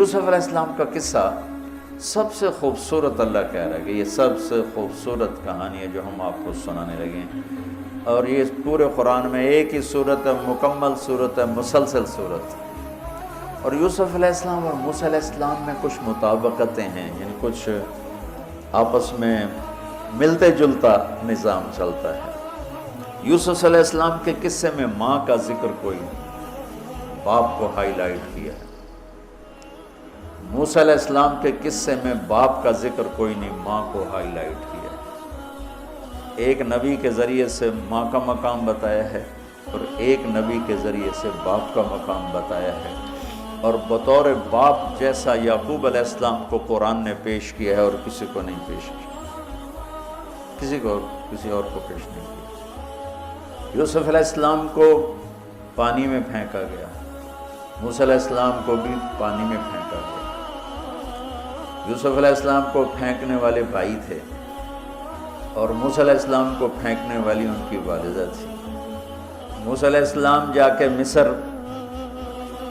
یوسف علیہ السلام کا قصہ سب سے خوبصورت اللہ کہہ رہا ہے کہ یہ سب سے خوبصورت کہانی ہے جو ہم آپ کو سنانے لگے ہیں، اور یہ پورے قرآن میں ایک ہی صورت ہے، مکمل صورت ہے، مسلسل صورت ہے۔ اور یوسف علیہ السلام اور موسیٰ علیہ السلام میں کچھ مطابقتیں ہیں، یعنی کچھ آپس میں ملتے جلتا نظام چلتا ہے۔ یوسف علیہ السلام کے قصے میں ماں کا ذکر کوئی نہیں، باپ کو ہائی لائٹ کیا ہے۔ موسیٰ علیہ السلام کے قصے میں باپ کا ذکر کوئی نہیں، ماں کو ہائی لائٹ کیا ہے۔ ایک نبی کے ذریعے سے ماں کا مقام بتایا ہے اور ایک نبی کے ذریعے سے باپ کا مقام بتایا ہے، اور بطور باپ جیسا یعقوب علیہ السلام کو قرآن نے پیش کیا ہے اور کسی کو نہیں پیش کیا، کسی اور کو پیش نہیں کیا۔ یوسف علیہ السلام کو پانی میں پھینکا گیا، موسیٰ علیہ السلام کو بھی پانی میں پھینکا گیا۔ یوسف علیہ السلام کو پھینکنے والے بھائی تھے اور موسیٰ علیہ السلام کو پھینکنے والی ان کی والدہ تھی۔ موسیٰ علیہ السلام جا کے مصر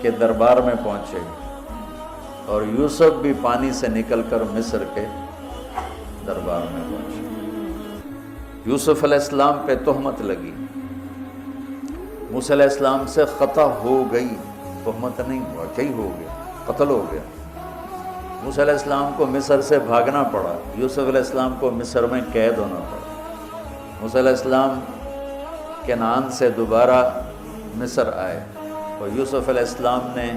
کے دربار میں پہنچے اور یوسف بھی پانی سے نکل کر مصر کے دربار میں پہنچے۔ یوسف علیہ السلام پہ تہمت لگی، موسیٰ علیہ السلام سے خطا ہو گئی، تہمت نہیں، واقعی ہو گیا، قتل ہو گیا۔ موسیٰ علیہ السلام کو مصر سے بھاگنا پڑا، یوسف علیہ السلام کو مصر میں قید ہونا پڑا۔ موسیٰ علیہ السلام کنعان سے دوبارہ مصر آئے اور یوسف علیہ السلام نے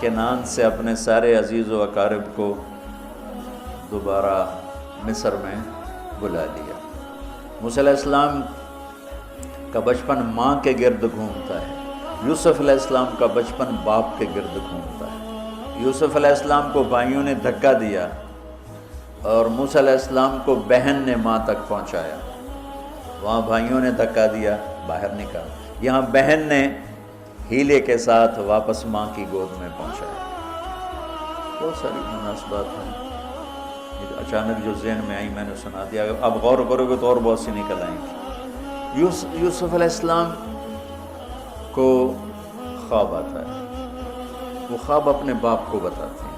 کنعان سے اپنے سارے عزیز و اقارب کو دوبارہ مصر میں بلا لیا۔ موسیٰ علیہ السلام کا بچپن ماں کے گرد گھومتا ہے، یوسف علیہ السلام کا بچپن باپ کے گرد گھومتا ہے۔ یوسف علیہ السلام کو بھائیوں نے دھکا دیا اور موسیٰ علیہ السلام کو بہن نے ماں تک پہنچایا۔ وہاں بھائیوں نے دھکا دیا، باہر نکالا، یہاں بہن نے ہیلے کے ساتھ واپس ماں کی گود میں پہنچایا۔ بہت ساری مناسبات ہیں، اچانک جو ذہن میں آئی میں نے سنا دیا، اب غور کرو گے تو اور بہت سی نکل آئیں گی۔ یوسف علیہ السلام کو خواب آتا ہے، وہ خواب اپنے باپ کو بتاتے ہیں۔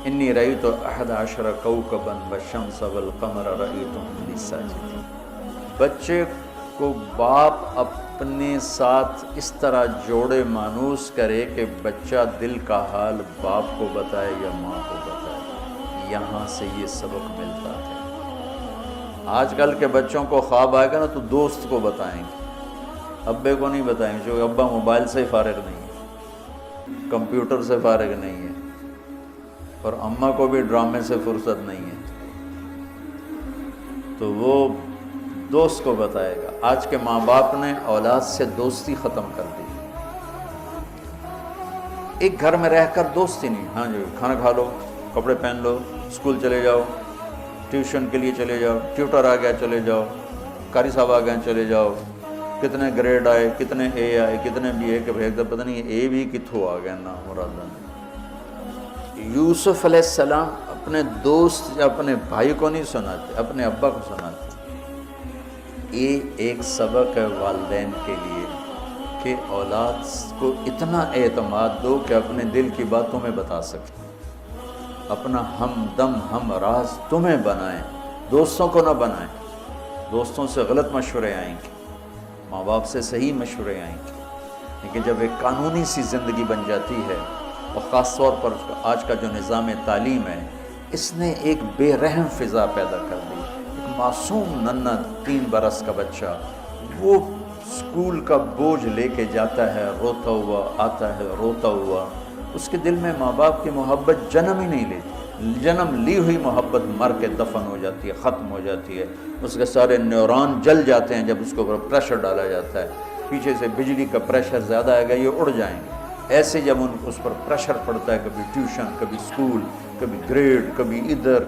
انی رأیت 11 کوكبا والشمس والقمر رأیتهم لی ساجدین۔ بچے کو باپ اپنے ساتھ اس طرح جوڑے مانوس کرے کہ بچہ دل کا حال باپ کو بتائے یا ماں کو بتائے، یہاں سے یہ سبق ملتا ہے۔ آج کل کے بچوں کو خواب آئے گا نا تو دوست کو بتائیں گے، ابے کو نہیں بتائیں گے، کیونکہ ابا موبائل سے فارغ نہیں ہے، کمپیوٹر سے فارغ نہیں ہے، اور اماں کو بھی ڈرامے سے فرصت نہیں ہے، تو وہ دوست کو بتائے گا۔ آج کے ماں باپ نے اولاد سے دوستی ختم کر دی، ایک گھر میں رہ کر دوستی نہیں، ہاں جی کھانا کھا لو، کپڑے پہن لو، اسکول چلے جاؤ، ٹیوشن کے لیے چلے جاؤ، ٹیوٹر آ گیا چلے جاؤ، قاری صاحب آ گئے چلے جاؤ، کتنے گریڈ آئے، کتنے اے آئے، کتنے بی اے کے بھیج دو، پتہ نہیں اے بھی کتھوں آ گیا نا مرادہ۔ یوسف علیہ السلام اپنے دوست یا اپنے بھائی کو نہیں سناتے، اپنے ابا کو سناتے۔ یہ ایک سبق ہے والدین کے لیے کہ اولاد کو اتنا اعتماد دو کہ اپنے دل کی باتوں میں بتا سکے، اپنا ہمدم ہم راز تمہیں بنائیں، دوستوں کو نہ بنائیں۔ دوستوں سے غلط مشورے آئیں گے، ماں باپ سے صحیح مشورے آئیں گے، لیکن جب ایک قانونی سی زندگی بن جاتی ہے، اور خاص طور پر آج کا جو نظام تعلیم ہے، اس نے ایک بے رحم فضا پیدا کر دی۔ ایک معصوم ننھا 3 برس کا بچہ وہ اسکول کا بوجھ لے کے جاتا ہے، روتا ہوا آتا ہے، روتا ہوا، اس کے دل میں ماں باپ کی محبت جنم ہی نہیں لیتی، جنم لی ہوئی محبت مر کے دفن ہو جاتی ہے، ختم ہو جاتی ہے، اس کے سارے نیورون جل جاتے ہیں جب اس کو پریشر ڈالا جاتا ہے، پیچھے سے بجلی کا پریشر زیادہ آئے گا، یہ اڑ جائیں گے۔ ایسے جب اس پر پریشر پڑتا ہے، کبھی ٹیوشن، کبھی اسکول، کبھی گریڈ، کبھی ادھر،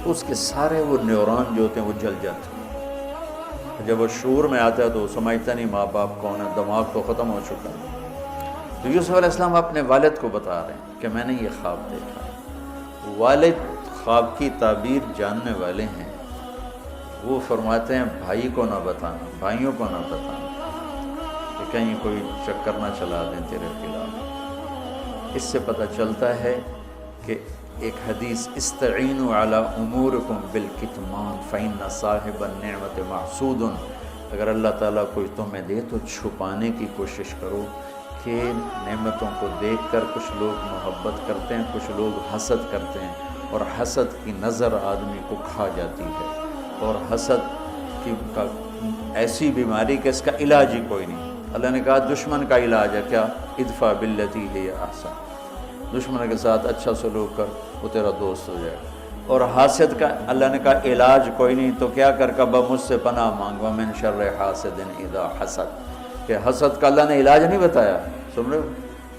تو اس کے سارے وہ نیورون جو ہوتے ہیں وہ جل جاتے ہیں۔ جب وہ شعور میں آتا ہے تو وہ سمجھتا نہیں ماں باپ کون ہے، دماغ تو ختم ہو چکا ہے۔ تو یوسف علیہ السلام اپنے والد کو بتا رہے ہیں کہ میں نے یہ خواب دیکھا۔ والد خواب کی تعبیر جاننے والے ہیں، وہ فرماتے ہیں بھائی کو نہ بتانا، بھائیوں کو نہ بتانا، کہ کہیں کوئی چکر نہ چلا دیں تیرے خلاف۔ اس سے پتہ چلتا ہے کہ ایک حدیث استعینوا علی امورکم بالکتمان فإن صاحب النعمت محسود، اگر اللہ تعالیٰ کوئی تمہیں دے تو چھپانے کی کوشش کرو، کہ نعمتوں کو دیکھ کر کچھ لوگ محبت کرتے ہیں، کچھ لوگ حسد کرتے ہیں، اور حسد کی نظر آدمی کو کھا جاتی ہے، اور حسد کی ایسی بیماری کہ اس کا علاج ہی کوئی نہیں۔ اللہ نے کہا دشمن کا علاج ہے کیا؟ ادفع باللتی ہی احسن، دشمن کے ساتھ اچھا سلوک کر، وہ تیرا دوست ہو جائے گا۔ اور حاسد کا اللہ نے کہا علاج کوئی نہیں، تو کیا کر کبا مجھ سے پناہ مانگ، ومن شر حاسد اذا حسد، کہ حسد کا اللہ نے علاج نہیں بتایا، سن رہے ہو؟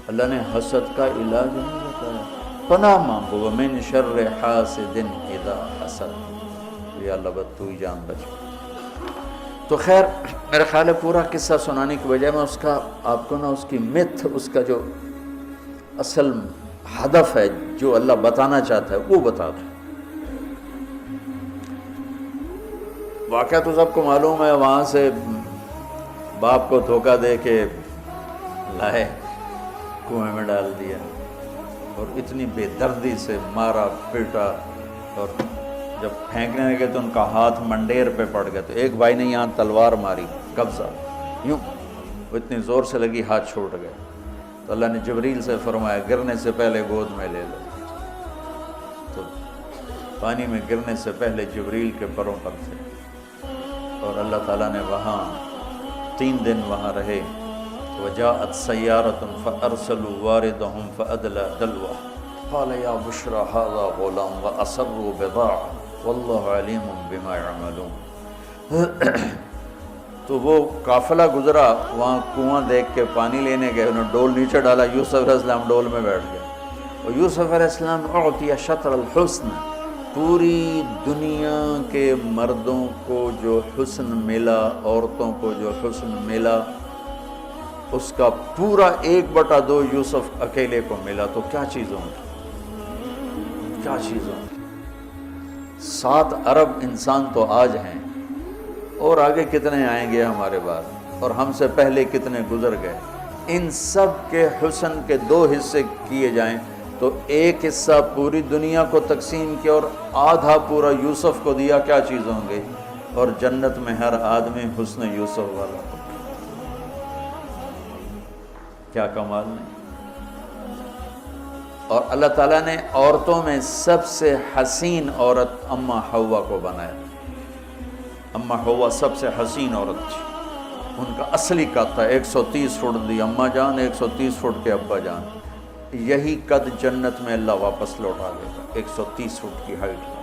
اللہ نے حسد کا علاج نہیں بتایا، پناہ مانگو ومن شر حاسد اذا حسد، یا اللہ بد تو ہی جان بچ۔ تو خیر میرا خیال ہے پورا قصہ سنانے کی بجائے میں اس کا آپ کو نا اس کی متھ، اس کا جو اصل ہدف ہے جو اللہ بتانا چاہتا ہے وہ بتا دوں۔ واقعہ تو سب کو معلوم ہے، وہاں سے باپ کو دھوکہ دے کے لائے، کنویں میں ڈال دیا، اور اتنی بے دردی سے مارا پیٹا، اور جب پھینکنے لگے تو ان کا ہاتھ منڈیر پہ پڑ گیا، تو ایک بھائی نے یہاں تلوار ماری، قبضہ یوں، وہ اتنی زور سے لگی ہاتھ چھوٹ گئے، تو اللہ نے جبریل سے فرمایا گرنے سے پہلے گود میں لے لو، تو پانی میں گرنے سے پہلے جبریل کے پروں پر تھے، اور اللہ تعالیٰ نے وہاں 3 دن وہاں رہے۔ وجاءت سیارة فأرسلوا واردهم فأدلى دلوه قال يا بشرى هذا غلام وأسروا بضاعة والله عليم بما يعملون۔ تو وہ قافلہ گزرا، وہاں کنواں دیکھ کے پانی لینے گئے، انہوں نے ڈول نیچے ڈالا، یوسف علیہ السلام ڈول میں بیٹھ گئے، اور یوسف علیہ السلام اعطی شطر الحسن، پوری دنیا کے مردوں کو جو حسن ملا، عورتوں کو جو حسن ملا، اس کا پورا 1/2 یوسف اکیلے کو ملا، تو کیا چیزوں کی، کیا چیزوں کی۔ 7 ارب انسان تو آج ہیں، اور آگے کتنے آئیں گے ہمارے بعد، اور ہم سے پہلے کتنے گزر گئے۔ ان سب کے حسن کے 2 حصے کیے جائیں تو 1 حصہ پوری دنیا کو تقسیم کیا اور آدھا پورا یوسف کو دیا، کیا چیز ہوں گے؟ اور جنت میں ہر آدمی حسن یوسف والا، کیا کمال نہیں۔ اور اللہ تعالیٰ نے عورتوں میں سب سے حسین عورت اماں حوا کو بنایا، اماں حوا سب سے حسین عورت تھی، ان کا اصلی قد تھا 130 فٹ دی اماں جان، 130 فٹ کے ابا جان، یہی قد جنت میں اللہ واپس لوٹا دے گا، 130 فٹ کی ہائٹ کا۔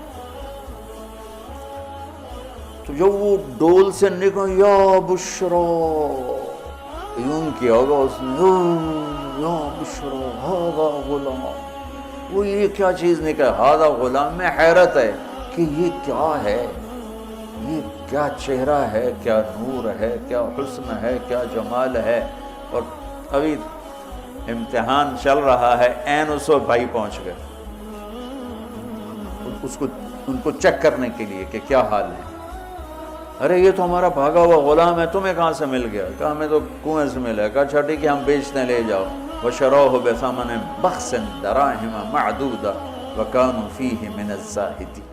تو جب وہ ڈول سے نکل یا بشرا یوں کیا ہوگا اس نے، یا بشرا ہذا غلام، وہ یہ کیا چیز نکل، ہذا غلام، میں حیرت ہے کہ یہ کیا ہے، یہ کیا چہرہ ہے، کیا نور ہے، کیا حسن ہے، کیا جمال ہے۔ اور ابھی امتحان چل رہا ہے، عین اس وقت بھائی پہنچ گئے ان کو چیک کرنے کے لیے کہ کیا حال ہے۔ ارے یہ تو ہمارا بھاگا ہوا غلام ہے، تمہیں کہاں سے مل گیا؟ کہا ہمیں تو کنویں سے ملا ہے۔ کہا اچھا ٹھیک ہے ہم بیچتے ہیں، لے جاؤ۔ وَشَرَوْهُ بِثَمَنٍ بَخْسٍ دَرَاهِمَ مَعْدُودَةٍ وَكَانُوا فِيهِ مِنَ الزَّاهِدِينَ۔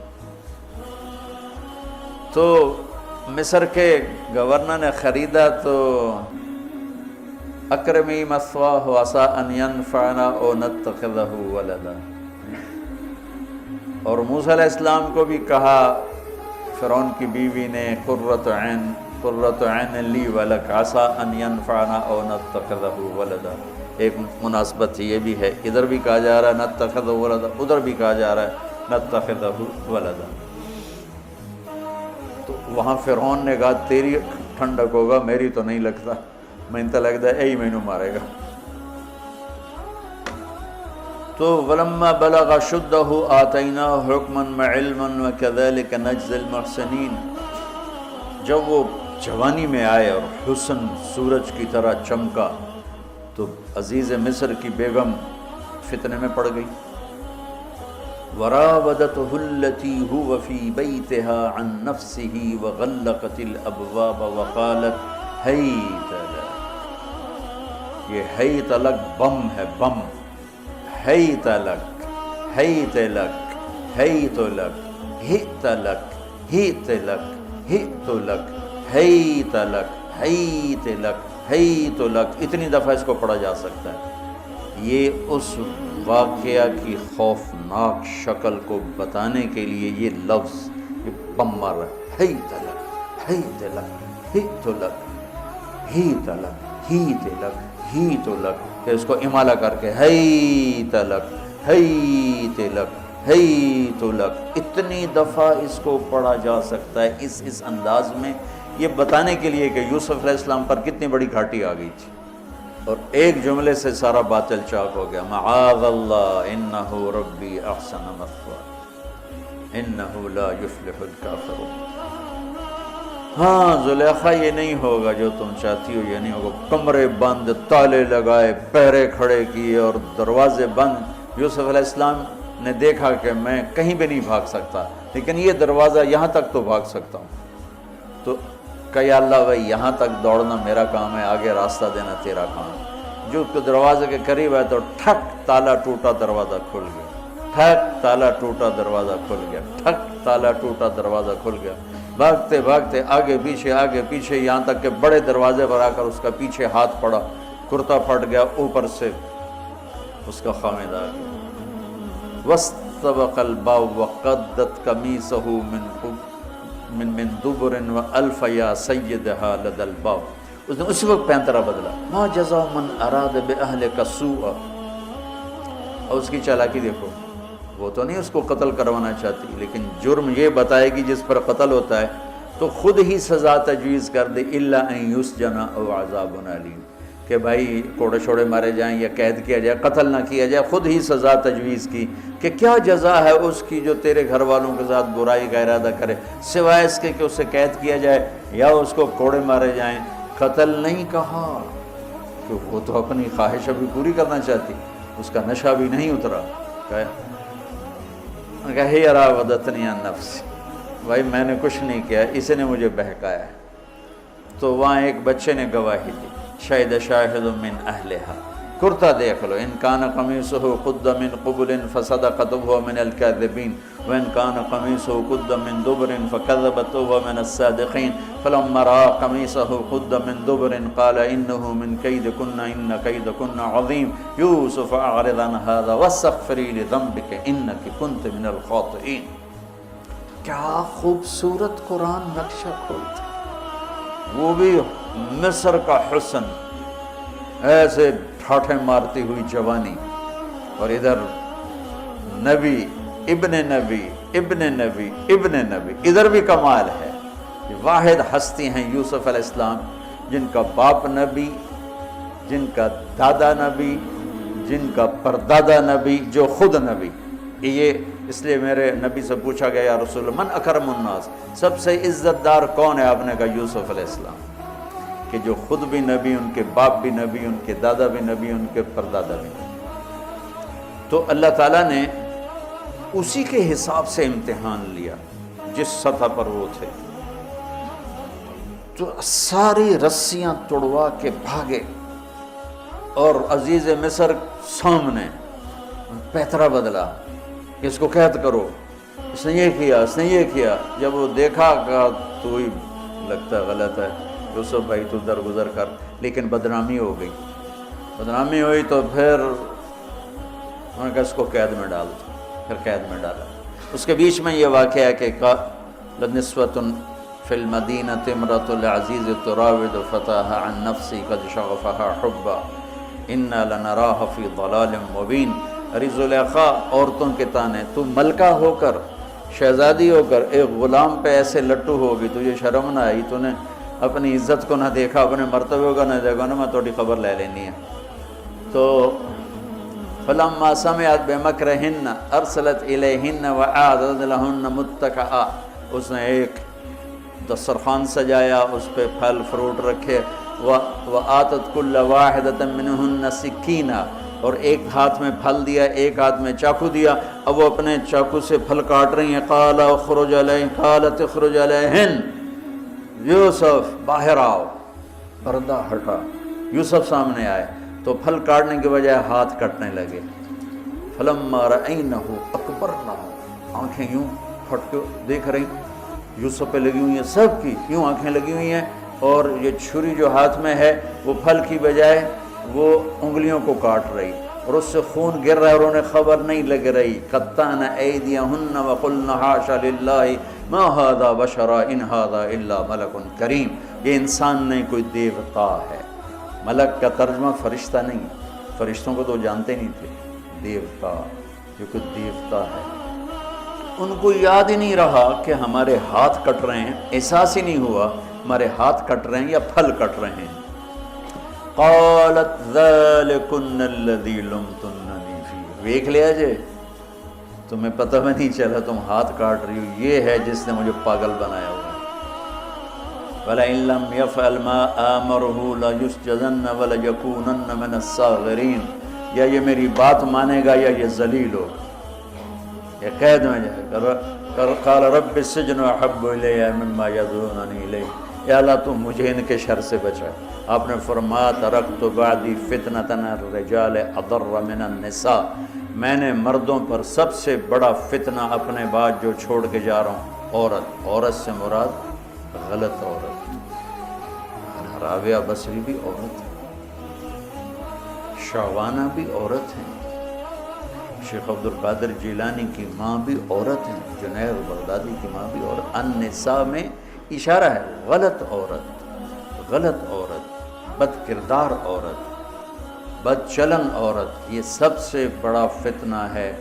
تو مصر کے گورنر نے خریدا تو اکرمی مثواہ وعسیٰ ان ینفعنا او نتخذہ ولدا، اور موسیٰ علیہ السلام کو بھی کہا فرعون کی بیوی نے قرۃ عین لی ولک عسیٰ ان ینفعنا او نتخذہ ولدا۔ ایک مناسبت یہ بھی ہے، ادھر بھی کہا جا رہا ہے نتخذہ ولدا، ادھر بھی کہا جا رہا ہے نتخذہ ولدا۔ تو وہاں فرعون نے کہا تیری ٹھنڈک ہوگا، میری تو نہیں لگتا، میں تو لگتا ہے یہی مینوں مارے گا۔ تو ولما بلغ شدہ آتیناہ حکما وعلما وکذلک نجزی المحسنین، جب وہ جوانی میں آئے اور حسن سورج کی طرح چمکا تو عزیز مصر کی بیگم فتنے میں پڑ گئی۔ وراودته التي هو في بيتها عن نفسه وغلقت الابواب وقالت هيت لك، یہ ہیت لک بم ہے، بم، ہیت لک، حیت لک حیت لک ہت لک ہت لک ہت لک حیت لک حیت لک حیت لک، اتنی دفعہ اس کو پڑھا جا سکتا ہے۔ یہ اس واقعہ کی خوفناک شکل کو بتانے کے لیے یہ لفظ یہ بم مار رہا ہے، حیت لک حیت لک ہت لک ہیت لک ہیت لک ہیت لک، کہ اس کو امالہ کر کے حیت لک حیت لک حیت لک، اتنی دفعہ اس کو پڑھا جا سکتا ہے اس انداز میں، یہ بتانے کے لیے کہ یوسف علیہ السلام پر کتنی بڑی گھاٹی آ گئی تھی، اور ایک جملے سے سارا باطل چاک ہو گیا، معاذ اللہ انہ ربی احسن مثوایا انہ لا یفلح الکافرون۔ ہاں زلیخا یہ نہیں ہوگا جو تم چاہتی ہو، یہ نہیں ہوگا، کمرے بند، تالے لگائے، پہرے کھڑے کیے اور دروازے بند۔ یوسف علیہ السلام نے دیکھا کہ میں کہیں بھی نہیں بھاگ سکتا، لیکن یہ دروازہ یہاں تک تو بھاگ سکتا ہوں، تو کہ یا اللہ بھائی یہاں تک دوڑنا میرا کام ہے، آگے راستہ دینا تیرا کام ہے۔ جو دروازے کے قریب ہے تو ٹھک تالا ٹوٹا دروازہ کھل گیا، ٹھک تالا ٹوٹا دروازہ کھل گیا، ٹھک تالا ٹوٹا دروازہ کھل گیا، بھاگتے بھاگتے آگے پیچھے یہاں تک کہ بڑے دروازے پر آ کر اس کا پیچھے ہاتھ پڑا، کرتا پھٹ گیا، اوپر سے اس کا خامد آ گیا۔ وَاسْتَبَقَ الْبَابُ وَقَدَّتْ قَمِيصَهُ من دبر وَأَلْفَ يَا سَيِّدَهَا لَدَى الْبَابِ، اس نے اسی وقت پینترا بدلا، مَا جَزَاءُ مَنْ أَرَادَ بِأَهْلِكَ سُوءًا، اور اس کی چالاکی دیکھو، وہ تو نہیں اس کو قتل کروانا چاہتی، لیکن جرم یہ بتائے گی جس پر قتل ہوتا ہے تو خود ہی سزا تجویز کر دے، إِلَّا أَن يُسْجَنَ أَوْ عَذَابٌ أَلِيمٌ، کہ بھائی کوڑے شوڑے مارے جائیں یا قید کیا جائے، قتل نہ کیا جائے، خود ہی سزا تجویز کی کہ کیا جزا ہے اس کی جو تیرے گھر والوں کے ساتھ برائی کا ارادہ کرے، سوائے اس کے کہ اسے قید کیا جائے یا اس کو کوڑے مارے جائیں، قتل نہیں کہا، کہ وہ تو اپنی خواہش ابھی پوری کرنا چاہتی، اس کا نشہ بھی نہیں اترا، کہا ہی راودتنی عن نفسی، بھائی میں نے کچھ نہیں کیا، اسے نے مجھے بہکایا ہے۔ تو وہاں ایک بچے نے گواہی دی، شاہد شاہد من اہلہا، کرتا دیکھ لو، ان کان قمیصہ قد من قبل فصدقت وهو من الكاذبین وان کان قمیصہ قد من دبر فکذبت وهو من الصادقین فلما رأى قمیصہ قد من دبر قال انه من کیدکن ان کیدکن عظیم یوسف اعرض عن هذا واستغفری لذنبک انک کنت من الخاطئین۔ کیا خوبصورت قرآن نقشہ کھولتا، وہ بھی مصر کا حسن، ایسے ٹھاٹھے مارتی ہوئی جوانی، اور ادھر نبی ابن نبی ابن نبی ابن نبی، ادھر بھی کمال ہے۔ واحد ہستی ہیں یوسف علیہ السلام، جن کا باپ نبی، جن کا دادا نبی، جن کا پردادا نبی، جو خود نبی۔ یہ اس لیے میرے نبی سے پوچھا گیا یا رسول اللہ من اکرم الناس، سب سے عزت دار کون ہے؟ آپ نے کہا یوسف علیہ السلام، کہ جو خود بھی نبی، ان کے باپ بھی نبی، ان کے دادا بھی نبی، ان کے پردادا بھی نبی۔ تو اللہ تعالیٰ نے اسی کے حساب سے امتحان لیا جس سطح پر وہ تھے، تو ساری رسیاں توڑوا کے بھاگے، اور عزیز مصر سامنے پیترا بدلا کہ اس کو قید کرو، اس نے یہ کیا، اس نے یہ کیا۔ جب وہ دیکھا کہ تو ہی لگتا ہے غلط ہے، یوسف بھائی تو درگزر کر، لیکن بدنامی ہو گئی، بدنامی ہوئی تو پھر انہوں نے کہا اس کو قید میں ڈال دو، پھر قید میں ڈالا۔ اس کے بیچ میں یہ واقعہ ہے کہ لنسوة فی المدینہ امرأۃ العزیز تراود فتاها عن نفسی قد شغفها حبا انا لنراها فی ضلال مبین۔ ارے زلیخا، عورتوں کے تانے، تو ملکہ ہو کر، شہزادی ہو کر ایک غلام پہ ایسے لٹو ہوگی، تجھے شرم نہ آئی؟ تو نے اپنی عزت کو نہ دیکھا، اپنے مرتبے کو نہ دیکھا، میں تھوڑی خبر لے لینی ہے۔ تو فلما سمعت بمکرہن ارسلت الیہن وأعدت لہن متکئا، اس نے ایک دسترخوان سجایا، اس پہ پھل فروٹ رکھے، وآتت کل واحدۃ منہن سکینہ، اور ایک ہاتھ میں پھل دیا، ایک ہاتھ میں چاقو دیا، اب وہ اپنے چاقو سے پھل کاٹ رہی ہیں۔ قال اخرج علیہن، قالت اخرج علیہن، یوسف باہر آؤ، پردہ ہٹا، یوسف سامنے آئے، تو پھل کاٹنے کے بجائے ہاتھ کٹنے لگے، فلما رأینہ اکبرنہ، آنکھیں یوں پھٹ کے دیکھ رہی یوسف پہ لگی ہوئی ہیں، سب کی یوں آنکھیں لگی ہوئی ہیں، اور یہ چھری جو ہاتھ میں ہے وہ پھل کی بجائے وہ انگلیوں کو کاٹ رہی، اور اس سے خون گر رہا ہے اور انہیں خبر نہیں لگ رہی۔ قطعن ایدیہن وقلن حاش للہ ما ھذا بشرا ان ھذا الا ملک کریم، یہ انسان نہیں، کوئی دیوتا ہے۔ ملک کا ترجمہ فرشتہ نہیں، فرشتوں کو تو جانتے نہیں تھے، دیوتا، یہ کوئی دیوتا ہے۔ ان کو یاد ہی نہیں رہا کہ ہمارے ہاتھ کٹ رہے ہیں، احساس ہی نہیں ہوا ہمارے ہاتھ کٹ رہے ہیں یا پھل کٹ رہے ہیں۔ قالت ذالکن الذی لمتننی فیہ، دیکھ لیا جے، تمہیں پتہ بھی نہیں چلا تم ہاتھ کاٹ رہی ہو، یہ ہے جس نے مجھے پاگل بنایا ہوا ہے۔ وَلَئِن لَّمْ يَفْعَلْ مَا آمَرُهُ لَيُسْجَنَّ وَلَيَكُونَنَّ مِنَ الصَّاغِرِينَ، یا یہ میری بات مانے گا یا یہ ذلیل ہوگا، یہ قید میں جائے گا۔ قال رب السجن احب الی مما یدعوننی الیہ، یا اللہ تم مجھے ان کے شر سے بچا۔ آپ نے فرمایا ترکت بعدی فتنۃ الرجال اضر من النساء، میں نے مردوں پر سب سے بڑا فتنہ اپنے بعد جو چھوڑ کے جا رہا ہوں عورت، عورت سے مراد غلط عورت۔ راویہ بصری بھی عورت ہے، شعوانہ بھی عورت ہیں، شیخ عبد القادر جیلانی کی ماں بھی عورت ہیں، جنید بغدادی کی ماں بھی عورت۔ النساء میں اشارہ ہے غلط عورت، غلط عورت، بد کردار عورت، بد چلن عورت، یہ سب سے بڑا فتنہ ہے۔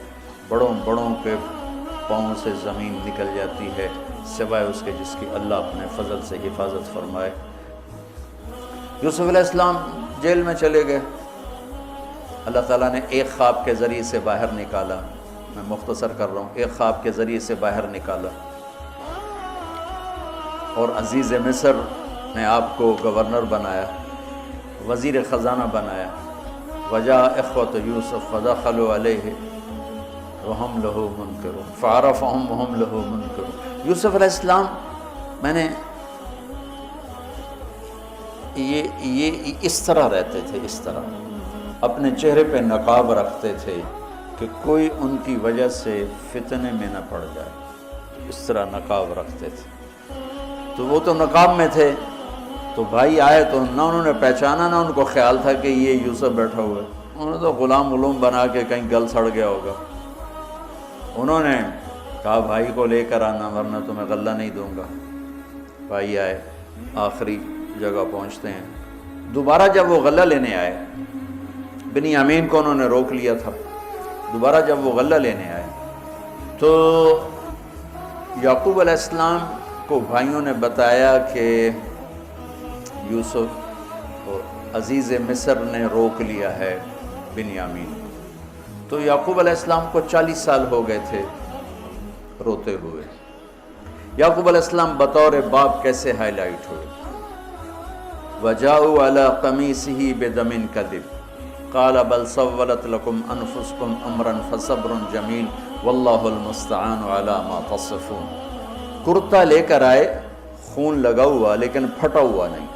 بڑوں بڑوں کے پاؤں سے زمین نکل جاتی ہے سوائے اس کے جس کی اللہ اپنے فضل سے حفاظت فرمائے۔ یوسف علیہ السلام جیل میں چلے گئے، اللہ تعالیٰ نے ایک خواب کے ذریعے سے باہر نکالا، میں مختصر کر رہا ہوں، ایک خواب کے ذریعے سے باہر نکالا، اور عزیز مصر نے آپ کو گورنر بنایا، وزیر خزانہ بنایا۔ وجاء اخوۃ یوسف فدخلوا علیہ وہم لہ منکرون فعرفہم وہم لہ منکرون۔ یوسف علیہ السلام، میں نے یہ اس طرح رہتے تھے، اس طرح اپنے چہرے پہ نقاب رکھتے تھے کہ کوئی ان کی وجہ سے فتنے میں نہ پڑ جائے، اس طرح نقاب رکھتے تھے۔ تو وہ تو نقاب میں تھے، تو بھائی آئے تو نہ انہوں نے پہچانا، نہ ان کو خیال تھا کہ یہ یوسف بیٹھا ہوا ہے، انہوں نے تو غلام علوم بنا کے کہیں گل سڑ گیا ہوگا۔ انہوں نے کہا بھائی کو لے کر آنا ورنہ تمہیں غلہ نہیں دوں گا۔ بھائی آئے، آخری جگہ پہنچتے ہیں۔ دوبارہ جب وہ غلہ لینے آئے، بنیامین کو انہوں نے روک لیا تھا، دوبارہ جب وہ غلہ لینے آئے تو یعقوب علیہ السلام کو بھائیوں نے بتایا کہ یوسف اور عزیز مصر نے روک لیا ہے بنیامین۔ تو یعقوب علیہ السلام کو 40 سال ہو گئے تھے روتے ہوئے۔ یعقوب علیہ السلام بطور باپ کیسے ہائی لائٹ ہوئے؟ وَجَاءُوا عَلَىٰ قَمِيصِهِ بِدَمٍ كَذِبٍ قَالَ بَلْ سَوَّلَتْ لَكُمْ أَنفُسُكُمْ أَمْرًا فَصَبْرٌ جَمِيلٌ وَاللَّهُ الْمُسْتَعَانُ عَلَىٰ مَا تَصِفُونَ۔ کرتا لے کر آئے، خون لگا ہوا لیکن پھٹا ہوا نہیں۔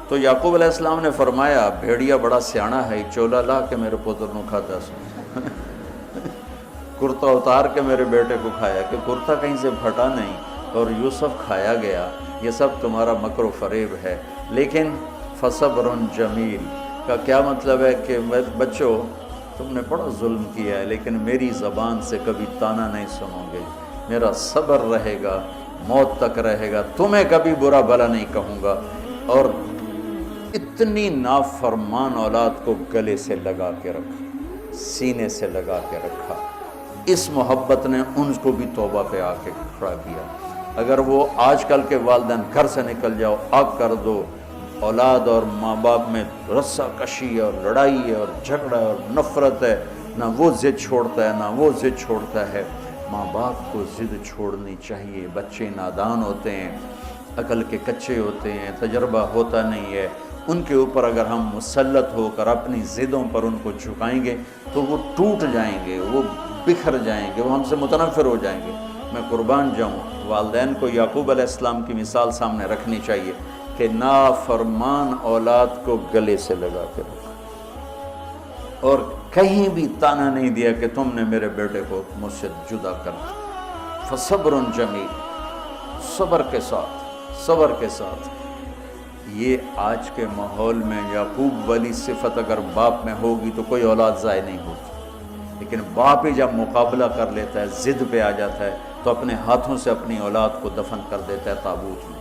تو یعقوب علیہ السلام نے فرمایا بھیڑیا بڑا سیانا ہے، چولا لا کے میرے پتر نو کھاتا سو، کرتا اتار کے میرے بیٹے کو کھایا، کہ کرتا کہیں سے پھٹا نہیں اور یوسف کھایا گیا، یہ سب تمہارا مکر و فریب ہے۔ لیکن فصبر جمیل کا کیا مطلب ہے کہ بچوں تم نے بڑا ظلم کیا ہے لیکن میری زبان سے کبھی تانا نہیں سنو گے، میرا صبر رہے گا، موت تک رہے گا، تمہیں کبھی برا بھلا نہیں کہوں گا۔ اور اتنی نافرمان اولاد کو گلے سے لگا کے رکھا، سینے سے لگا کے رکھا، اس محبت نے ان کو بھی توبہ پہ آ کے کھڑا کیا۔ اگر وہ آج کل کے والدین گھر سے نکل جاؤ، آگ کر دو، اولاد اور ماں باپ میں رسہ کشی ہے اور لڑائی ہے اور جھگڑا ہے اور نفرت ہے، نہ وہ ضد چھوڑتا ہے نہ وہ ضد چھوڑتا ہے۔ ماں باپ کو ضد چھوڑنی چاہیے، بچے نادان ہوتے ہیں، عقل کے کچے ہوتے ہیں، تجربہ ہوتا نہیں ہے، ان کے اوپر اگر ہم مسلط ہو کر اپنی ضدوں پر ان کو جھکائیں گے تو وہ ٹوٹ جائیں گے، وہ بکھر جائیں گے، وہ ہم سے متنفر ہو جائیں گے۔ میں قربان جاؤں، والدین کو یعقوب علیہ السلام کی مثال سامنے رکھنی چاہیے کہ نافرمان اولاد کو گلے سے لگا کے رکھا اور کہیں بھی تانا نہیں دیا کہ تم نے میرے بیٹے کو مجھ سے جدا کر دیا۔ فصبر جمیل، صبر کے ساتھ۔ یہ آج کے ماحول میں یعقوب والی صفت اگر باپ میں ہوگی تو کوئی اولاد ضائع نہیں ہوتی، لیکن باپ ہی جب مقابلہ کر لیتا ہے، ضد پہ آ جاتا ہے، تو اپنے ہاتھوں سے اپنی اولاد کو دفن کر دیتا ہے تابوت میں۔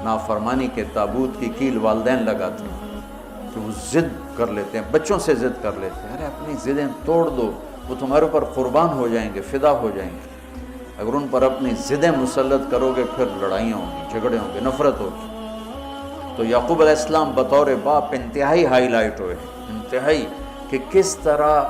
نافرمانی کے تابوت کی کیل والدین لگاتے ہیں کہ وہ ضد کر لیتے ہیں، بچوں سے ضد کر لیتے ہیں، ارے اپنی ضدیں توڑ دو، وہ تمہارے اوپر قربان ہو جائیں گے، فدا ہو جائیں گے۔ اگر ان پر اپنی ضدیں مسلط کرو گے پھر لڑائیاں ہوں گی، جھگڑے ہوں گے، نفرت ہوگی۔ تو یعقوب علیہ السلام بطور باپ انتہائی ہائی لائٹ ہوئے، انتہائی، کہ کس طرح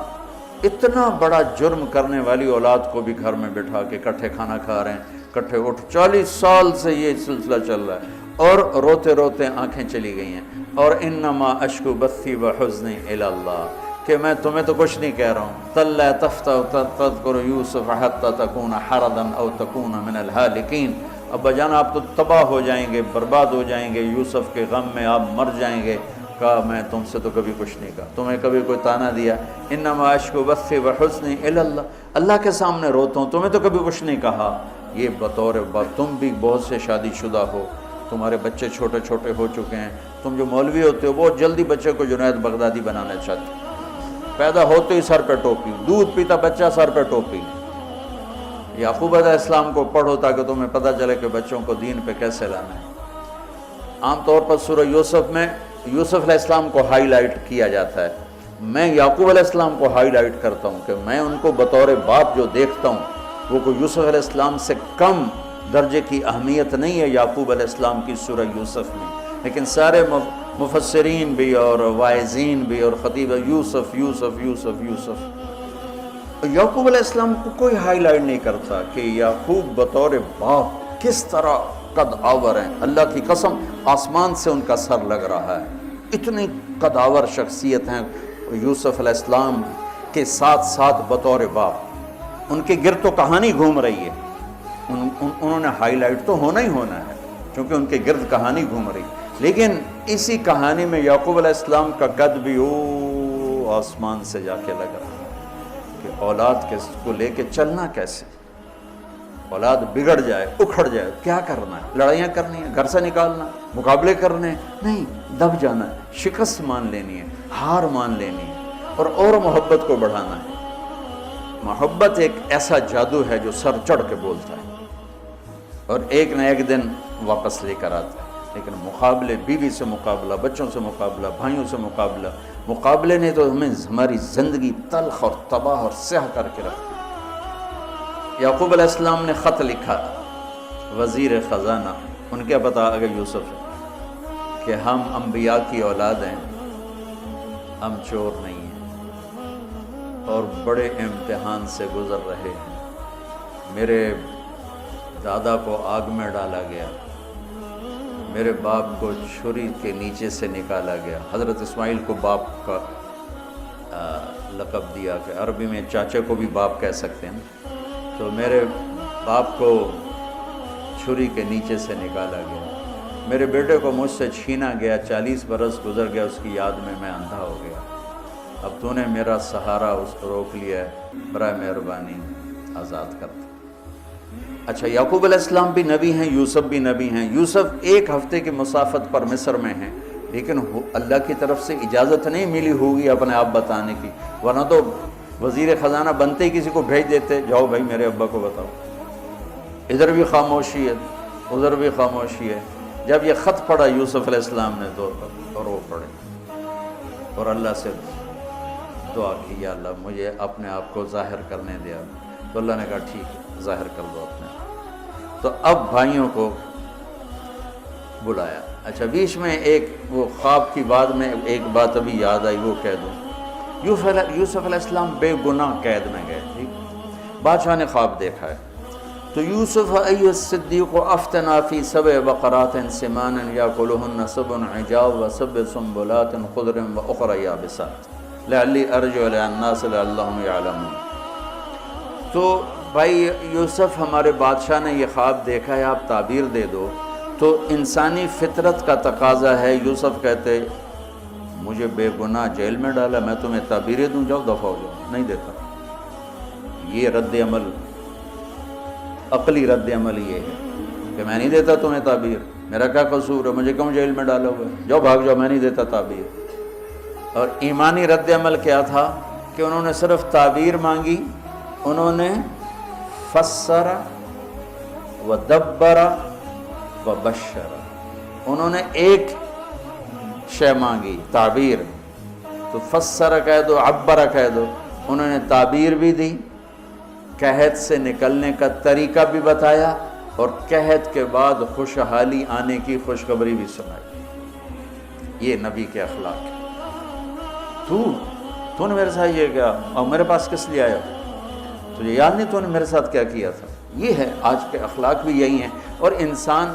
اتنا بڑا جرم کرنے والی اولاد کو بھی گھر میں بٹھا کے اکٹھے کھانا کھا رہے ہیں، اکٹھے اٹھ، 40 سال سے یہ سلسلہ چل رہا ہے، اور روتے روتے آنکھیں چلی گئی ہیں، اور انما اشکو بثی وحزنی الی اللہ، کہ میں تمہیں تو کچھ نہیں کہہ رہا ہوں، تلا تفتح تذکر یوسف حتی تکون حردا او تکون من الہالکین، ابا جان آپ تو تباہ ہو جائیں گے، برباد ہو جائیں گے، یوسف کے غم میں آپ مر جائیں گے۔ کہا میں تم سے تو کبھی کچھ نہیں کہا، تمہیں کبھی کوئی تانا دیا؟ انما اشکو بثی وحزنی الی اللہ، اللہ کے سامنے روتا ہوں، تمہیں تو کبھی کچھ نہیں کہا۔ یہ بطور باپ، تم بھی بہت سے شادی شدہ ہو، تمہارے بچے چھوٹے چھوٹے ہو چکے ہیں، تم جو مولوی ہوتے ہو بہت جلدی بچے کو جنید بغدادی بنانا چاہتے ہو، پیدا ہوتے ہی سر پہ ٹوپی، دودھ پیتا بچہ سر پہ ٹوپی۔ یعقوب علیہ السلام کو پڑھو تاکہ تمہیں پتہ چلے کہ بچوں کو دین پہ کیسے لانا ہے۔ عام طور پر سورہ یوسف میں یوسف علیہ السلام کو ہائی لائٹ کیا جاتا ہے، میں یعقوب علیہ السلام کو ہائی لائٹ کرتا ہوں کہ میں ان کو بطور باپ جو دیکھتا ہوں وہ کوئی یوسف علیہ السلام سے کم درجے کی اہمیت نہیں ہے یعقوب علیہ السلام کی سورہ یوسف میں، لیکن سارے مفسرین بھی اور واعظین بھی اور خطیب یوسف یوسف یوسف یوسف، یعقوب علیہ السلام کو کوئی ہائی لائٹ نہیں کرتا کہ یعقوب بطور باپ کس طرح قد آور ہیں۔ اللہ کی قسم آسمان سے ان کا سر لگ رہا ہے، اتنی قد آور شخصیت ہیں یوسف علیہ السلام کے ساتھ ساتھ بطور باپ، ان کے گرد تو کہانی گھوم رہی ہے، انہوں نے ہائی لائٹ تو ہونا ہی ہونا ہے کیونکہ ان کے گرد کہانی گھوم رہی، لیکن اسی کہانی میں یعقوب علیہ السلام کا قد بھی آسمان سے جا کے لگ رہا ہے کہ اولاد کو لے کے چلنا کیسے، اولاد بگڑ جائے، اکھڑ جائے، کیا کرنا ہے؟ لڑائیاں کرنی ہیں، گھر سے نکالنا، مقابلے کرنے ہیں؟ نہیں، دب جانا ہے، شکست مان لینی ہے، ہار مان لینی ہے، اور محبت کو بڑھانا ہے۔ محبت ایک ایسا جادو ہے جو سر چڑھ کے بولتا ہے اور ایک نہ ایک دن واپس لے کر آتا ہے، لیکن مقابلے، بیوی سے مقابلہ، بچوں سے مقابلہ، بھائیوں سے مقابلہ، مقابلے نے تو ہمیں ہماری زندگی تلخ اور تباہ اور سیاہ کر کے رکھ دی۔ یعقوب علیہ السلام نے خط لکھا، وزیر خزانہ، ان کے پتہ اگر یوسف کہ ہم انبیاء کی اولاد ہیں، ہم چور نہیں ہیں اور بڑے امتحان سے گزر رہے ہیں، میرے دادا کو آگ میں ڈالا گیا، میرے باپ کو چھری کے نیچے سے نکالا گیا، حضرت اسماعیل کو باپ کا لقب دیا کہ عربی میں چاچے کو بھی باپ کہہ سکتے ہیں، تو میرے باپ کو چھری کے نیچے سے نکالا گیا، میرے بیٹے کو مجھ سے چھینا گیا، 40 برس گزر گیا، اس کی یاد میں اندھا ہو گیا، اب تو نے میرا سہارا اس کو روک لیا ہے، برائے مہربانی آزاد کر دے۔ اچھا، یعقوب علیہ السلام بھی نبی ہیں، یوسف بھی نبی ہیں، یوسف 1 ہفتے کی مسافت پر مصر میں ہیں، لیکن اللہ کی طرف سے اجازت نہیں ملی ہوگی اپنے آپ بتانے کی، ورنہ تو وزیر خزانہ بنتے ہی کسی کو بھیج دیتے، جاؤ بھائی میرے ابا کو بتاؤ۔ ادھر بھی خاموشی ہے، ادھر بھی خاموشی ہے۔ جب یہ خط پڑھا یوسف علیہ السلام نے تو رو پڑے اور اللہ سے دعا کی، یا اللہ مجھے اپنے آپ کو ظاہر کرنے دیا، تو اللہ نے کہا ٹھیک ہے، ظاہر کر دو اپنے آپ۔ تو اب بھائیوں کو بلایا۔ اچھا، بیچ میں ایک وہ خواب کی بعد میں ایک بات ابھی یاد آئی، وہ کہہ دوں۔ یوسف علیہ السلام بے گناہ قید میں گئے، ٹھیک، بادشاہ نے خواب دیکھا ہے، تو یوسف ایھا الصدیق افتنا فی 7 بقرات سمان یاکلہن 7 عجاف و7 سنبلات خضر واخر یابسات لعلی ارجع الی الناس لعلہم یعلمون۔ تو بھائی یوسف، ہمارے بادشاہ نے یہ خواب دیکھا ہے، آپ تعبیر دے دو۔ تو انسانی فطرت کا تقاضا ہے، یوسف کہتے مجھے بے گناہ جیل میں ڈالا، میں تمہیں تعبیریں دوں، جاؤ دفع ہو جاؤ، نہیں دیتا۔ یہ رد عمل، عقلی رد عمل یہ ہے کہ میں نہیں دیتا تمہیں تعبیر، میرا کیا قصور ہے، مجھے کیوں جیل میں ڈالا ہوا ہے، جاؤ بھاگ جاؤ، میں نہیں دیتا تعبیر۔ اور ایمانی رد عمل کیا تھا کہ انہوں نے صرف تعبیر مانگی، انہوں نے فسر و دبر و بشر، انہوں نے ایک شے مانگی تعبیر، تو فسر کہہ دو، عبر کہہ دو، انہوں نے تعبیر بھی دی، قحط سے نکلنے کا طریقہ بھی بتایا، اور قحط کے بعد خوشحالی آنے کی خوشخبری بھی سنائی۔ یہ نبی کے اخلاق ہے۔ تو نے میرے ساتھ یہ کیا، اور میرے پاس کس لیے آیا، تجھے یاد نہیں تو نے میرے ساتھ کیا کیا تھا؟ یہ ہے آج کے اخلاق بھی یہی ہیں، اور انسان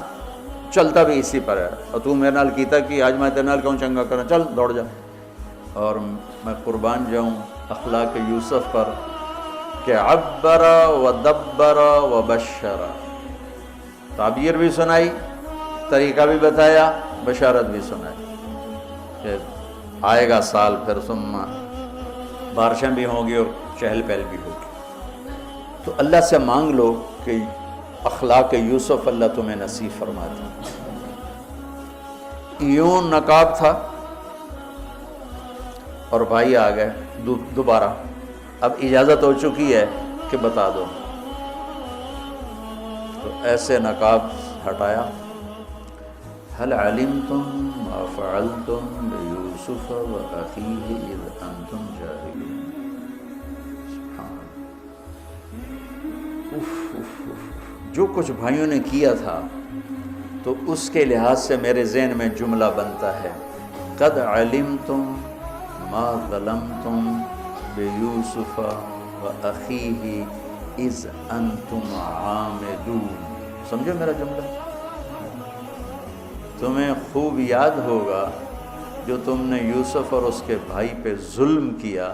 چلتا بھی اسی پر ہے۔ اور تو میرے نال کیتا کہ آج میں تیرے نال کیوں چنگا کرنا، چل دوڑ جا۔ اور میں قربان جاؤں اخلاق یوسف پر کہ عبر و دبر و بشر، تعبیر بھی سنائی، طریقہ بھی بتایا، بشارت بھی سنائی کہ آئے گا سال، پھر ثم بارشیں بھی ہوں گی اور چہل پہل بھی ہوگی۔ تو اللہ سے مانگ لو کہ اخلاق یوسف اللہ تمہیں نصیب فرما دے۔ یوں نقاب تھا اور بھائی آ گئے دوبارہ، اب اجازت ہو چکی ہے کہ بتا دو، تو ایسے نقاب ہٹایا، هل علمتم ما فعلتم بيوسف وأخيه إذ أنتم جاهلون۔ جو کچھ بھائیوں نے کیا تھا تو اس کے لحاظ سے میرے ذہن میں جملہ بنتا ہے، قد علمتم ما ظلمتم بیوسف وأخیہ اذ انتم عامدون۔ سمجھو میرا جملہ؟ تمہیں خوب یاد ہوگا جو تم نے یوسف اور اس کے بھائی پہ ظلم کیا،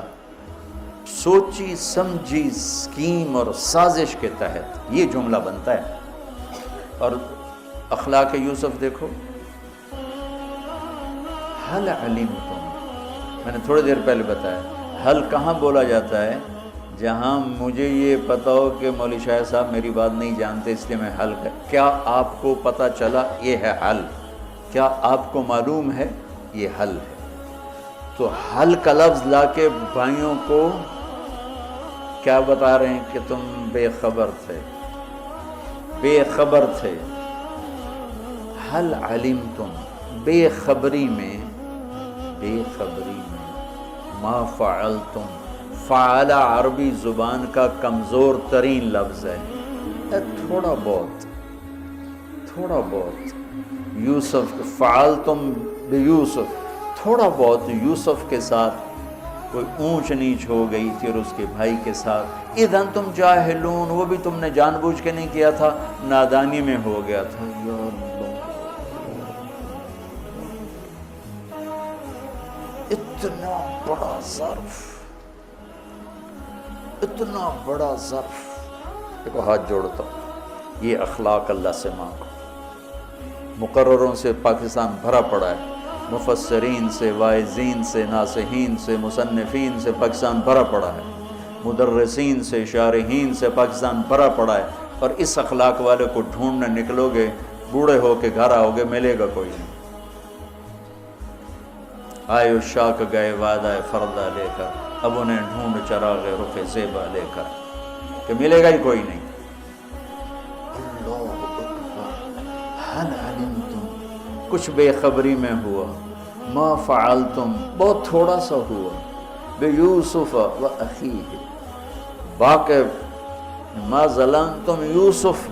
سوچی سمجھی اسکیم اور سازش کے تحت، یہ جملہ بنتا ہے۔ اور اخلاق یوسف دیکھو، حل علمتم، میں نے تھوڑی دیر پہلے بتایا، حل کہاں بولا جاتا ہے؟ جہاں مجھے یہ پتا ہو کہ مولوی شاہ صاحب میری بات نہیں جانتے اس لیے میں حل کر، کیا آپ کو پتہ چلا؟ یہ ہے حل، کیا آپ کو معلوم ہے؟ یہ حل ہے۔ تو حل کا لفظ لا کے بھائیوں کو کیا بتا رہے ہیں کہ تم بے خبر تھے، بے خبر تھے۔ حل علمتم، بے خبری میں، بے خبری میں، ما فعلتم، فعل عربی زبان کا کمزور ترین لفظ ہے، تھوڑا بہت، تھوڑا بہت یوسف، فعلتم بیوسف، تھوڑا بہت یوسف کے ساتھ کوئی اونچ نیچ ہو گئی تھی اور اس کے بھائی کے ساتھ، اذ انتم جاہلون، وہ بھی تم نے جان بوجھ کے نہیں کیا تھا، نادانی میں ہو گیا تھا۔ یا اللہ، اتنا بڑا ظرف، اتنا بڑا ظرف، دیکھو ہاتھ جوڑتا ہوں، یہ اخلاق اللہ سے مانگو۔ مقرروں سے پاکستان بھرا پڑا ہے، مفسرین سے، واعظین سے، ناصحین سے، مصنفین سے پاکستان بھرا پڑا ہے، مدرسین سے، شارحین سے پاکستان بھرا پڑا ہے، اور اس اخلاق والے کو ڈھونڈنے نکلو گے، بوڑھے ہو کے گھر آؤ گے، ملے گا کوئی نہیں۔ آئے اشاق گئے وعدہ فردہ لے کر، اب انہیں ڈھونڈ چراغ رخ زیبا لے کر، کہ ملے گا ہی کوئی نہیں۔ اللہ اکبر، حل علمتم، کچھ بے خبری میں ہوا، ما فعلتم، بہت تھوڑا سا ہوا، بیوسف و اخیہ، باقی ما ظلمتم، یوسف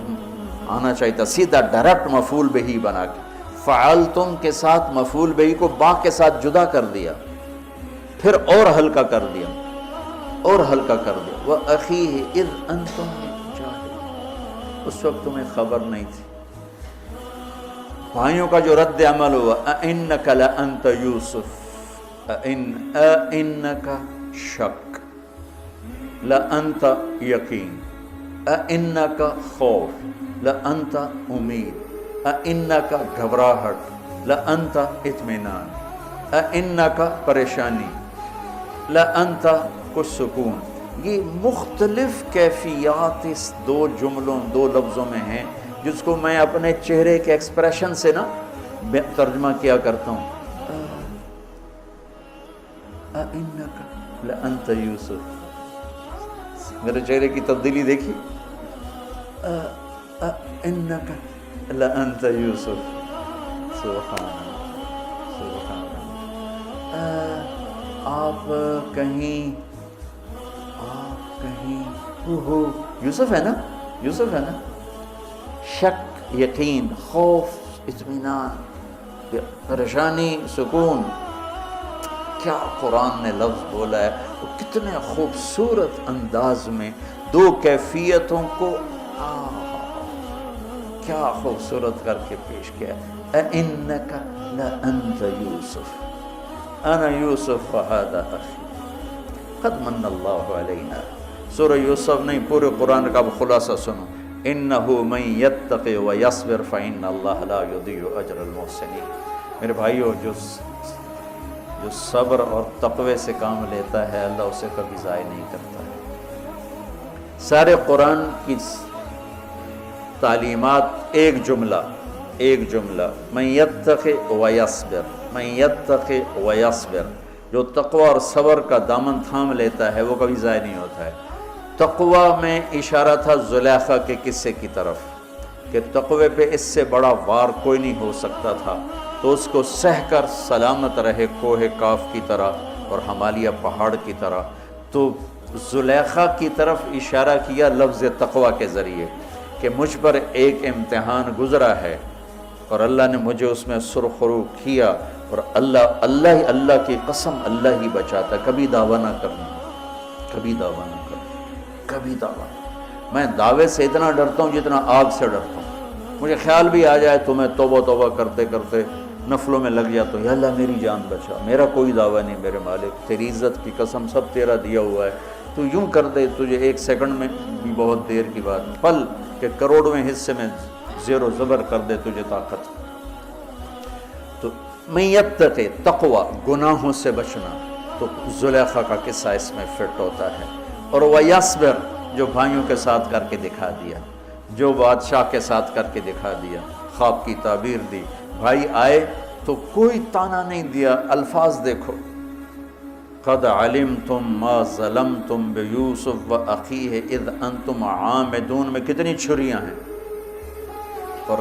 آنا چاہیے تھا سیدھا ڈائریکٹ مفعول بہی بنا کے، فعلتم کے ساتھ مفعول بہی کو با کے ساتھ جدا کر دیا، پھر اور ہلکا کر دیا، اور ہلکا کر دیا، وَأَخِيهِ إِذْ أَنْتُمْ جَاهِلُونَ، اس وقت تمہیں خبر نہیں تھی۔ بھائیوں کا جو رد عمل ہوا، أَإِنَّكَ لَأَنْتَ يُوسف، أَإِنَّكَ شک، لَأَنْتَ یقین، أَإِنَّكَ خوف، لَأَنْتَ امید، أَإِنَّكَ گھبراہٹ، لَأَنْتَ اطمینان، انکا پریشانی، لانت کچھ سکون، یہ مختلف کیفیات اس دو جملوں دو لفظوں میں ہیں جس کو میں اپنے چہرے کے ایکسپریشن سے نا ترجمہ کیا کرتا ہوں. انک لانت یوسف، میرے چہرے کی تبدیلی دیکھی. انک لانت یوسف، سبحان اللہ سبحان اللہ. آپ کہیں ہو یوسف ہے نا، یوسف ہے نا. شک، یقین، خوف، اطمینان، پریشانی، سکون. کیا قرآن نے لفظ بولا ہے، وہ کتنے خوبصورت انداز میں دو کیفیتوں کو کیا خوبصورت کر کے پیش کیا. اِنَّكَ لَأَنْتَ يُوسُف أَنَا يُوسُف وَهَذَا أَخِي قَدْ مَنَّ اللَّهُ عَلَيْنَا. سورہ یوسف نہیں، پورے قرآن کا خلاصہ سنو. إِنَّهُ مَن يَتَّقِ وَيَصْبِرْ فَإِنَّ اللَّهَ لَا يُضِيعُ أَجْرَ الْمُحْسِنِينَ. میرے بھائیو، جو صبر اور تقوی سے کام لیتا ہے اللہ اسے کبھی ضائع نہیں کرتا ہے. سارے قرآن کی تعلیمات ایک جملہ من یتق ویصبر، من یتق ویصبر. جو تقوی اور صبر کا دامن تھام لیتا ہے وہ کبھی ضائع نہیں ہوتا ہے. تقوی میں اشارہ تھا زلیخا کے قصے کی طرف کہ تقوی پہ اس سے بڑا وار کوئی نہیں ہو سکتا تھا، تو اس کو سہ کر سلامت رہے کوہ کاف کی طرح اور ہمالیہ پہاڑ کی طرح. تو زلیخا کی طرف اشارہ کیا لفظ تقوی کے ذریعے کہ مجھ پر ایک امتحان گزرا ہے اور اللہ نے مجھے اس میں سرخرو کیا، اور اللہ کی قسم اللہ ہی بچاتا. کبھی دعویٰ نہ کرنا، کبھی دعویٰ نہ کرنا، کبھی دعویٰ. میں دعوے سے اتنا ڈرتا ہوں جتنا آگ سے ڈرتا ہوں. مجھے خیال بھی آ جائے تو میں توبہ کرتے کرتے نفلوں میں لگ جاتا ہوں، یا اللہ میری جان بچا، میرا کوئی دعویٰ نہیں میرے مالک، تیری عزت کی قسم سب تیرا دیا ہوا ہے، تو یوں کر دے تجھے ایک سیکنڈ میں بھی بہت دیر کی بات، پل کہ کروڑویں حصے میں زیر و زبر کر دے تجھے طاقت. تو من یتق تقوی، گناہوں سے بچنا، تو زلیخا کا قصہ اس میں فٹ ہوتا ہے. اور ویصبر، جو بھائیوں کے ساتھ کر کے دکھا دیا، جو بادشاہ کے ساتھ کر کے دکھا دیا، خواب کی تعبیر دی. بھائی آئے تو کوئی تانا نہیں دیا، الفاظ دیکھو. قد علمتم ما ظلمتم بیوسف واخیہ اذ انتم عامدون میں کتنی چھریاں ہیں. اور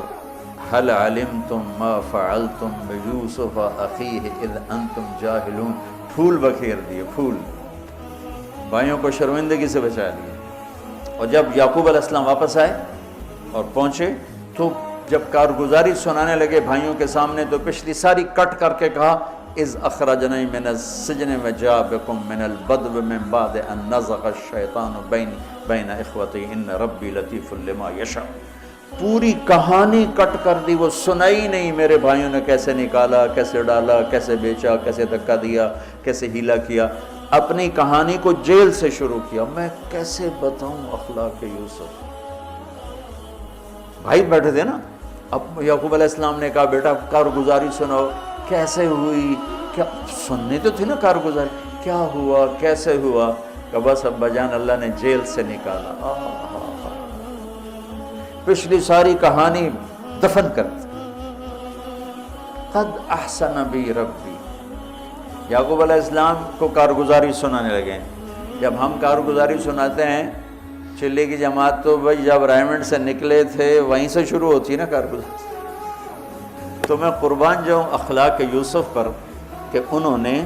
هل علمتم ما فعلتم بیوسف واخیہ اذ انتم جاہلون، پھول بکھیر دیے، پھول. بھائیوں کو شرمندگی سے بچا لیا. اور جب یعقوب علیہ السلام واپس آئے اور پہنچے تو جب کارگزاری سنانے لگے بھائیوں کے سامنے تو پچھلی ساری کٹ کر کے کہا اذ اخرجنی من السجن وجاء بکم من البدو من بعد ان نزغ الشیطان بین اخوتی ان ربی لطیف لما یشاء. پوری کہانی کٹ کر دی، وہ سنائی نہیں میرے بھائیوں نے کیسے نکالا، کیسے ڈالا، کیسے بیچا، کیسے دھکا دیا، کیسے ہیلا کیا. اپنی کہانی کو جیل سے شروع کیا. میں کیسے بتاؤں اخلاق یوسف. بھائی بیٹھے تھے نا، اب یعقوب علیہ السلام نے کہا بیٹا کارگزاری سناؤ، کیسے ہوئی، کیا سننی تو تھی نا کارگزاری، کیا ہوا کیسے ہوا. کہ بس ابا جان اللہ نے جیل سے نکالا. پچھلی ساری کہانی دفن کر دی. قد احسن بی ربی. یعقوب علیہ السلام کو کارگزاری سنانے لگے. جب ہم کارگزاری سناتے ہیں چلے کی جماعت تو بھائی جب ریمنڈ سے نکلے تھے وہیں سے شروع ہوتی نا کارگزاری. تو میں قربان جاؤں اخلاق یوسف پر کہ انہوں نے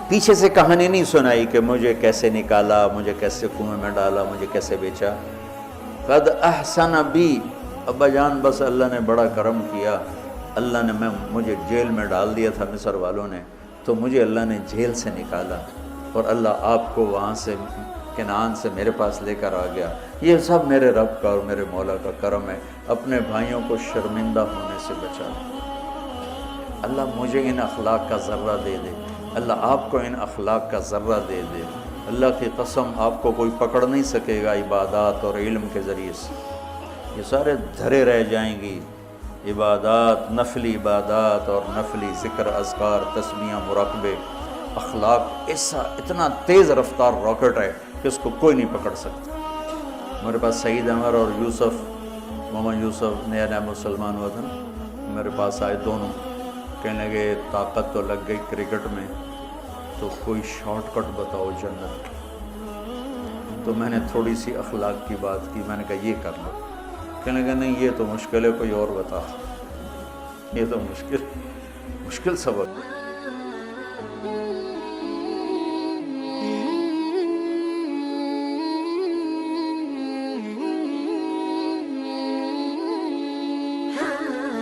پیچھے سے کہانی نہیں سنائی کہ مجھے کیسے نکالا، مجھے کیسے کنویں میں ڈالا، مجھے کیسے بیچا. قد احسن بی، ابا جان بس اللہ نے بڑا کرم کیا. اللہ نے مجھے جیل میں ڈال دیا تھا مصر والوں نے، تو مجھے اللہ نے جیل سے نکالا اور اللہ آپ کو وہاں سے کنعان سے میرے پاس لے کر آ گیا. یہ سب میرے رب کا اور میرے مولا کا کرم ہے. اپنے بھائیوں کو شرمندہ ہونے سے بچا. اللہ مجھے ان اخلاق کا ذرہ دے دے، اللہ آپ کو ان اخلاق کا ذرہ دے دے. اللہ کی قسم آپ کو کوئی پکڑ نہیں سکے گا عبادات اور علم کے ذریعے سے. یہ سارے دھرے رہ جائیں گی، عبادات، نفلی عبادات اور نفلی ذکر، اذکار، تسبیحاں، مراقبے، اخلاق ایسا اتنا تیز رفتار راکٹ ہے کہ اس کو کوئی نہیں پکڑ سکتا۔ میرے پاس سعید عمر اور یوسف، محمد یوسف نیا مسلمان ہوا تھا نا، میرے پاس آئے دونوں، کہنے لگے طاقت تو لگ گئی کرکٹ میں، تو کوئی شارٹ کٹ بتاؤ جنت کی۔ تو میں نے تھوڑی سی اخلاق کی بات کی، میں نے کہا یہ کر لو، کہنے لگا نہیں یہ تو مشکل ہے، کوئی اور بتا، یہ تو مشکل سبق۔